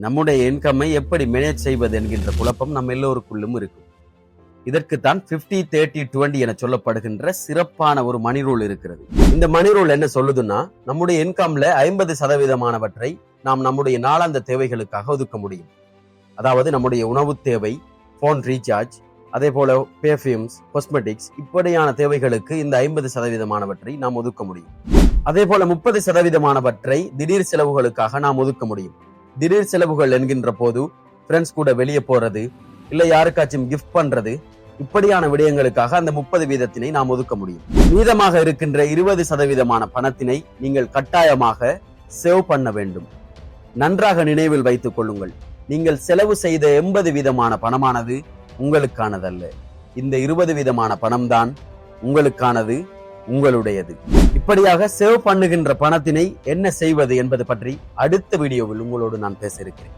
நம்முடைய இன்கம்மை எப்படி மேனேஜ் செய்வது என்கின்ற குழப்பம் நம்ம எல்லோருக்குள்ளும் இருக்கும். இதற்குத்தான் 50-30-20 என சொல்லப்படுகின்ற சிறப்பான ஒரு மணி ரூல் இருக்கிறது. இந்த மணி ரூல் என்ன சொல்லுதுன்னா, நம்முடைய இன்கம்ல 50% நாம் நம்முடைய நாளாந்த தேவைகளுக்காக ஒதுக்க முடியும். அதாவது நம்முடைய உணவு தேவை, போன் ரீசார்ஜ், அதே போல பெர்ஃபியூம்ஸ், காஸ்மெட்டிக்ஸ் இப்படியான தேவைகளுக்கு இந்த 50% நாம் ஒதுக்க முடியும். அதே போல 30% திடீர் செலவுகளுக்காக நாம் ஒதுக்க முடியும். திடீர் செலவுகள் என்கின்ற போது ஃப்ரெண்ட்ஸ் கூட வெளியே போறது, இல்ல யாருக்காச்சும் கிஃப்ட் பண்றது, இப்படியான விடயங்களுக்காக அந்த 30% நாம் ஒதுக்க முடியும். மீதமாக இருக்கின்ற 20% பணத்தினை நீங்கள் கட்டாயமாக சேவ் பண்ண வேண்டும். நன்றாக நினைவில் வைத்துக் கொள்ளுங்கள், நீங்கள் செலவு செய்த 80% பணமானது உங்களுக்கானதல்ல. இந்த 20% பணம்தான் உங்களுக்கானது, உங்களுடையது. இப்படியாக சேவ் பண்ணுகின்ற பணத்தினை என்ன செய்வது என்பது பற்றி அடுத்த வீடியோவில் உங்களோடு நான் பேச இருக்கிறேன்.